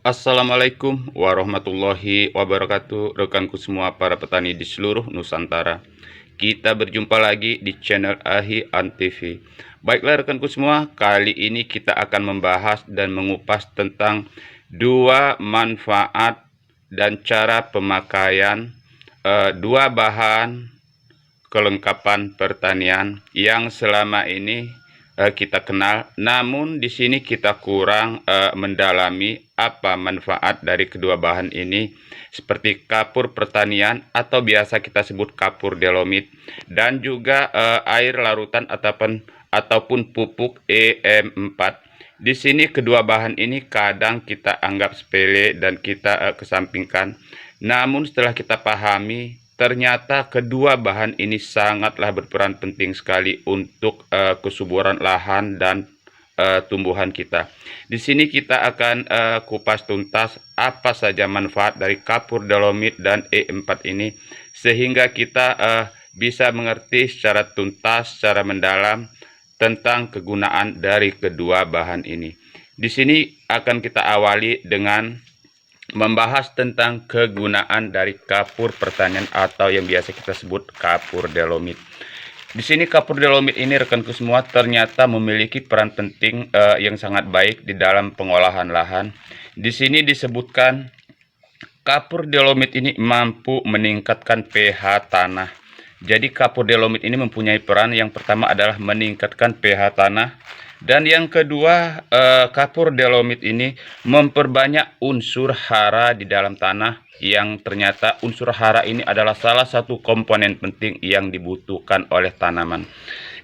Assalamualaikum warahmatullahi wabarakatuh, rekanku semua para petani di seluruh Nusantara. Kita berjumpa lagi di channel Ahi TV. Baiklah rekanku semua, kali ini kita akan membahas dan mengupas tentang dua manfaat dan cara pemakaian dua bahan kelengkapan pertanian yang selama ini kita kenal, namun di sini kita kurang mendalami apa manfaat dari kedua bahan ini, seperti kapur pertanian atau biasa kita sebut kapur dolomit, dan juga air larutan ataupun pupuk EM4. Di sini kedua bahan ini kadang kita anggap sepele dan kita kesampingkan. Namun setelah kita pahami, ternyata kedua bahan ini sangatlah berperan penting sekali untuk kesuburan lahan dan tumbuhan kita. Di sini kita akan kupas tuntas apa saja manfaat dari kapur dolomit dan E4 ini, sehingga kita bisa mengerti secara tuntas, secara mendalam tentang kegunaan dari kedua bahan ini. Di sini akan kita awali dengan membahas tentang kegunaan dari kapur pertanian atau yang biasa kita sebut kapur dolomit. Di sini kapur dolomit ini rekanku semua ternyata memiliki peran penting yang sangat baik di dalam pengolahan lahan. Di sini disebutkan kapur dolomit ini mampu meningkatkan pH tanah. Jadi kapur dolomit ini mempunyai peran yang pertama adalah meningkatkan pH tanah. Dan yang kedua, kapur dolomit ini memperbanyak unsur hara di dalam tanah, yang ternyata unsur hara ini adalah salah satu komponen penting yang dibutuhkan oleh tanaman.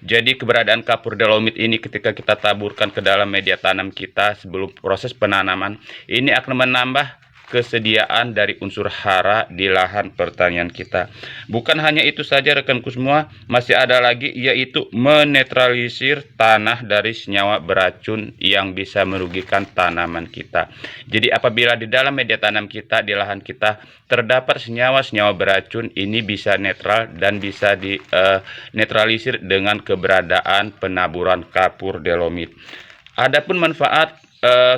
Jadi keberadaan kapur dolomit ini ketika kita taburkan ke dalam media tanam kita sebelum proses penanaman, ini akan menambah kesediaan dari unsur hara di lahan pertanian kita. Bukan hanya itu saja rekanku semua, masih ada lagi, yaitu menetralisir tanah dari senyawa beracun yang bisa merugikan tanaman kita. Jadi apabila di dalam media tanam kita, di lahan kita terdapat senyawa-senyawa beracun, ini bisa netral dan bisa dinetralisir dengan keberadaan penaburan kapur dolomit. Adapun manfaat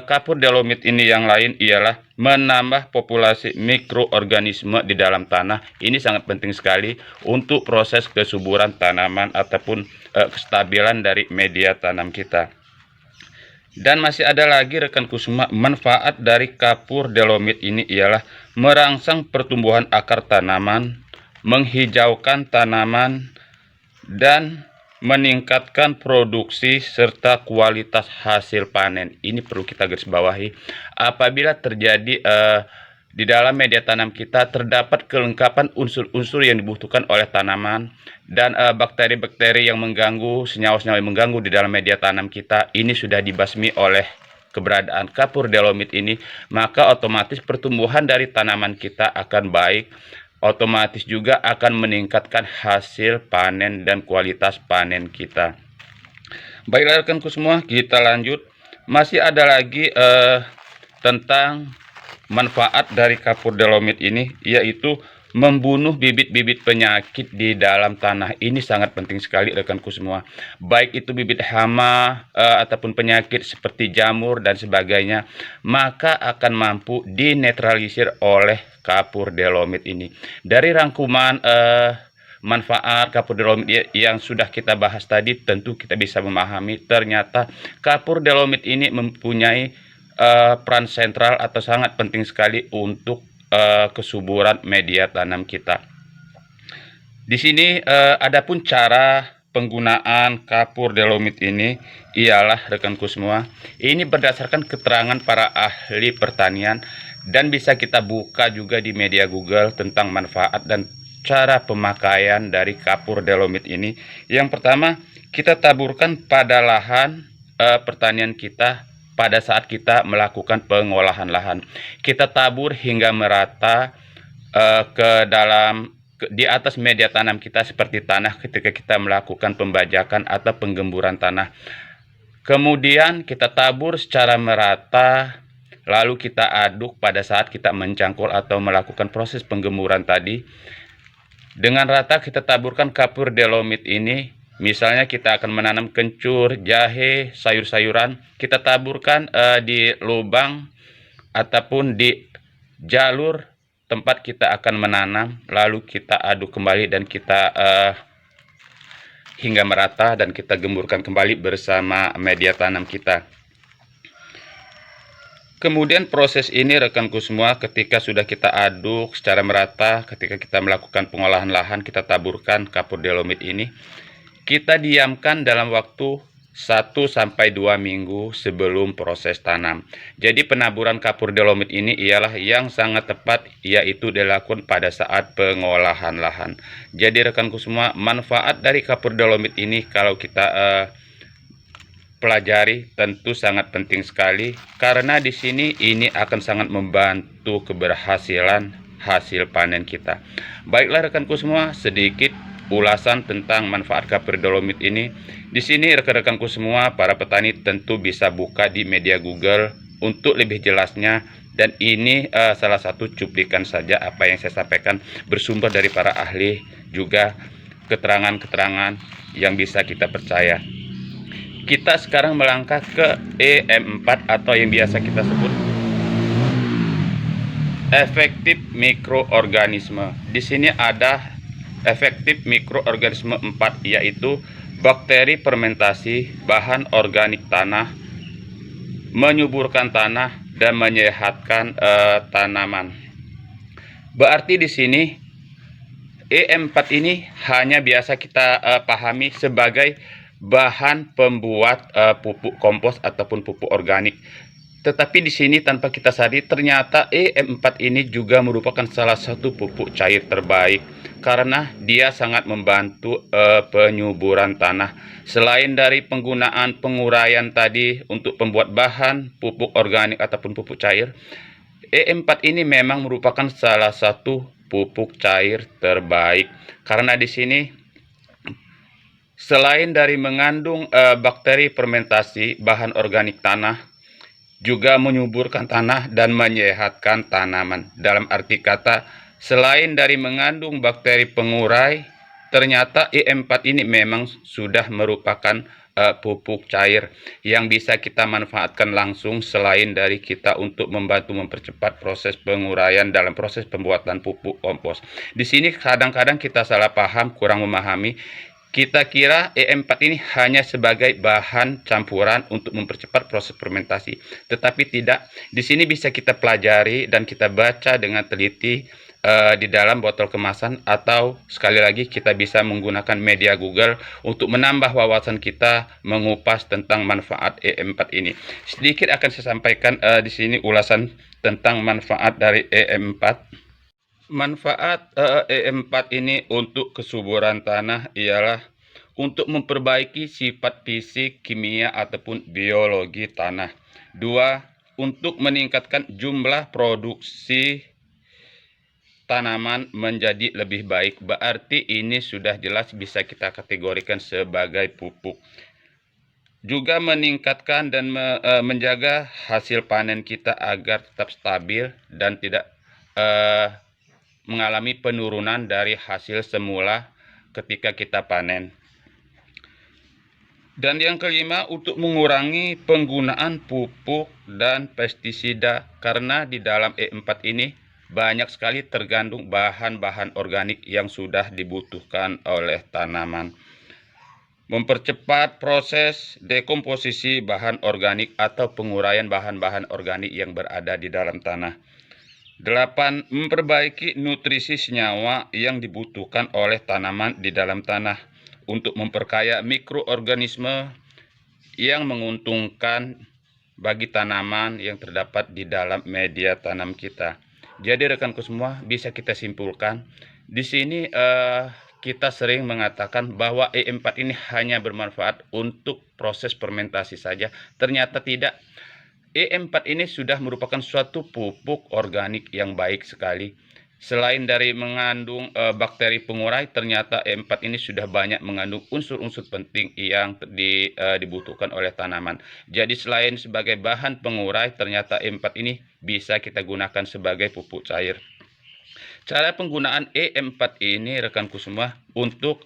kapur dolomit ini yang lain ialah menambah populasi mikroorganisme di dalam tanah. Ini sangat penting sekali untuk proses kesuburan tanaman ataupun kestabilan dari media tanam kita. Dan masih ada lagi rekanku semua, manfaat dari kapur dolomit ini ialah merangsang pertumbuhan akar tanaman, menghijaukan tanaman, dan meningkatkan produksi serta kualitas hasil panen. Ini perlu kita garis bawahi. Apabila terjadi di dalam media tanam kita terdapat kelengkapan unsur-unsur yang dibutuhkan oleh tanaman dan bakteri-bakteri yang mengganggu, senyawa-senyawa yang mengganggu di dalam media tanam kita, ini sudah dibasmi oleh keberadaan kapur dolomit ini, maka otomatis pertumbuhan dari tanaman kita akan baik, otomatis juga akan meningkatkan hasil panen dan kualitas panen kita. Baiklah rekanku semua, kita lanjut. Masih ada lagi tentang manfaat dari kapur dolomit ini, yaitu membunuh bibit-bibit penyakit di dalam tanah. Ini sangat penting sekali rekanku semua. Baik itu bibit hama ataupun penyakit seperti jamur dan sebagainya, maka akan mampu dinetralisir oleh kapur dolomit ini. Dari rangkuman manfaat kapur dolomit yang sudah kita bahas tadi, tentu kita bisa memahami ternyata kapur dolomit ini mempunyai peran sentral atau sangat penting sekali untuk kesuburan media tanam kita. Di sini adapun cara penggunaan kapur dolomit ini ialah rekanku semua, ini berdasarkan keterangan para ahli pertanian dan bisa kita buka juga di media Google tentang manfaat dan cara pemakaian dari kapur dolomit ini. Yang pertama, kita taburkan pada lahan pertanian kita pada saat kita melakukan pengolahan lahan. Kita tabur hingga merata di atas media tanam kita seperti tanah ketika kita melakukan pembajakan atau penggemburan tanah. Kemudian kita tabur secara merata, lalu kita aduk pada saat kita mencangkul atau melakukan proses penggemburan tadi. Dengan rata kita taburkan kapur dolomit ini. Misalnya kita akan menanam kencur, jahe, sayur-sayuran, kita taburkan di lubang ataupun di jalur tempat kita akan menanam, lalu kita aduk kembali dan kita hingga merata dan kita gemburkan kembali bersama media tanam kita. Kemudian proses ini rekanku semua, ketika sudah kita aduk secara merata, ketika kita melakukan pengolahan lahan, kita taburkan kapur dolomit ini, kita diamkan dalam waktu 1-2 minggu sebelum proses tanam. Jadi penaburan kapur dolomit ini ialah yang sangat tepat, yaitu dilakukan pada saat pengolahan lahan. Jadi rekanku semua, manfaat dari kapur dolomit ini kalau kita pelajari tentu sangat penting sekali, karena di sini ini akan sangat membantu keberhasilan hasil panen kita. Baiklah rekanku semua, sedikit ulasan tentang manfaat kapur dolomit ini. Di sini rekan-rekanku semua para petani tentu bisa buka di media Google untuk lebih jelasnya, dan ini salah satu cuplikan saja apa yang saya sampaikan bersumber dari para ahli, juga keterangan-keterangan yang bisa kita percaya. Kita sekarang melangkah ke EM4 atau yang biasa kita sebut efektif mikroorganisme. Di sini ada efektif mikroorganisme 4, yaitu bakteri fermentasi, bahan organik tanah, menyuburkan tanah, dan menyehatkan tanaman. Berarti di sini EM4 ini hanya biasa kita pahami sebagai bahan pembuat pupuk kompos ataupun pupuk organik. Tetapi di sini tanpa kita sadari, ternyata EM4 ini juga merupakan salah satu pupuk cair terbaik, karena dia sangat membantu penyuburan tanah. Selain dari penggunaan penguraian tadi untuk pembuat bahan pupuk organik ataupun pupuk cair, EM4 ini memang merupakan salah satu pupuk cair terbaik, karena di sini selain dari mengandung bakteri fermentasi, bahan organik tanah, juga menyuburkan tanah dan menyehatkan tanaman. Dalam arti kata, selain dari mengandung bakteri pengurai, ternyata EM4 ini memang sudah merupakan pupuk cair yang bisa kita manfaatkan langsung, selain dari kita untuk membantu mempercepat proses penguraian dalam proses pembuatan pupuk kompos. Di sini kadang-kadang kita salah paham, kurang memahami. Kita kira EM4 ini hanya sebagai bahan campuran untuk mempercepat proses fermentasi, tetapi tidak. Di sini bisa kita pelajari dan kita baca dengan teliti di dalam botol kemasan, atau sekali lagi kita bisa menggunakan media Google untuk menambah wawasan kita mengupas tentang manfaat EM4 ini. Sedikit akan saya sampaikan di sini ulasan tentang manfaat dari EM4. Manfaat EM4 ini untuk kesuburan tanah ialah untuk memperbaiki sifat fisik, kimia, ataupun biologi tanah. 2. Untuk meningkatkan jumlah produksi tanaman menjadi lebih baik. Berarti ini sudah jelas bisa kita kategorikan sebagai pupuk. Juga meningkatkan dan menjaga hasil panen kita agar tetap stabil dan tidak mengalami penurunan dari hasil semula ketika kita panen. Dan yang kelima, untuk mengurangi penggunaan pupuk dan pestisida, karena di dalam E4 ini banyak sekali tergandung bahan-bahan organik yang sudah dibutuhkan oleh tanaman. Mempercepat proses dekomposisi bahan organik atau penguraian bahan-bahan organik yang berada di dalam tanah. 8. Memperbaiki nutrisi senyawa yang dibutuhkan oleh tanaman di dalam tanah untuk memperkaya mikroorganisme yang menguntungkan bagi tanaman yang terdapat di dalam media tanam kita. Jadi rekanku semua, bisa kita simpulkan di sini kita sering mengatakan bahwa E4 ini hanya bermanfaat untuk proses fermentasi saja. Ternyata tidak. E4 ini sudah merupakan suatu pupuk organik yang baik sekali. Selain dari mengandung bakteri pengurai, ternyata E4 ini sudah banyak mengandung unsur-unsur penting yang dibutuhkan oleh tanaman. Jadi selain sebagai bahan pengurai, ternyata E4 ini bisa kita gunakan sebagai pupuk cair. Cara penggunaan E4 ini rekanku semua untuk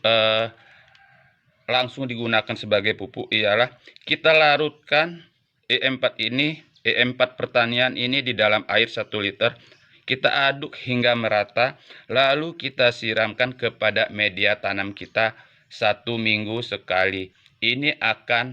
langsung digunakan sebagai pupuk ialah kita larutkan E4 ini E4 pertanian ini di dalam air 1 liter. Kita aduk hingga merata, lalu kita siramkan kepada media tanam kita 1 minggu sekali. Ini akan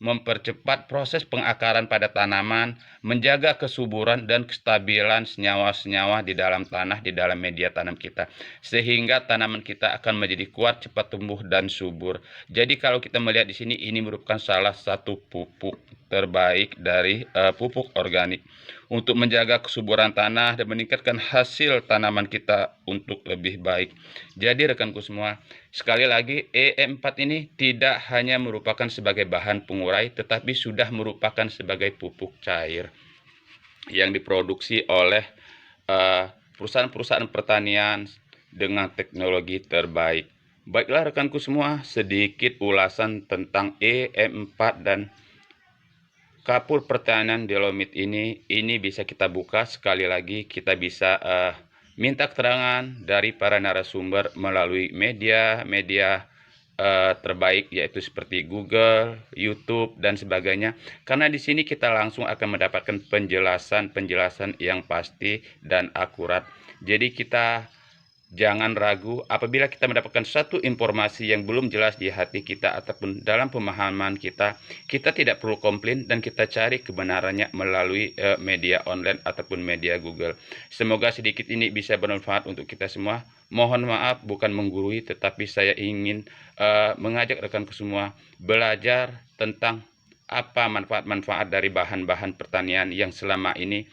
mempercepat proses pengakaran pada tanaman, menjaga kesuburan dan kestabilan senyawa-senyawa di dalam tanah, di dalam media tanam kita, sehingga tanaman kita akan menjadi kuat, cepat tumbuh dan subur. Jadi kalau kita melihat di sini, ini merupakan salah satu pupuk terbaik dari pupuk organik untuk menjaga kesuburan tanah dan meningkatkan hasil tanaman kita untuk lebih baik. Jadi rekanku semua, sekali lagi E4 ini tidak hanya merupakan sebagai bahan pengurai, tetapi sudah merupakan sebagai pupuk cair yang diproduksi oleh perusahaan-perusahaan pertanian dengan teknologi terbaik. Baiklah rekanku semua, sedikit ulasan tentang E4 dan kapur pertanian Dolomit ini bisa kita buka. Sekali lagi kita bisa minta keterangan dari para narasumber melalui media terbaik, yaitu seperti Google, YouTube dan sebagainya, karena di sini kita langsung akan mendapatkan penjelasan yang pasti dan akurat. Jadi kita jangan ragu apabila kita mendapatkan satu informasi yang belum jelas di hati kita ataupun dalam pemahaman kita, kita tidak perlu komplain dan kita cari kebenarannya melalui media online ataupun media Google. Semoga sedikit ini bisa bermanfaat untuk kita semua. Mohon maaf bukan menggurui, tetapi saya ingin mengajak rekanku semua belajar tentang apa manfaat-manfaat dari bahan-bahan pertanian yang selama ini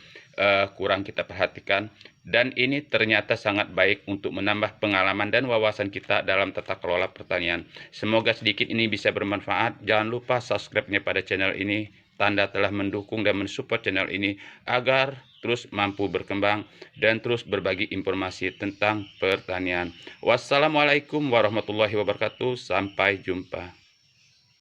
kurang kita perhatikan, dan ini ternyata sangat baik untuk menambah pengalaman dan wawasan kita dalam tata kelola pertanian. Semoga sedikit ini bisa bermanfaat. Jangan lupa subscribe-nya pada channel ini, tanda telah mendukung dan mensupport channel ini agar terus mampu berkembang dan terus berbagi informasi tentang pertanian. Wassalamualaikum warahmatullahi wabarakatuh. Sampai jumpa.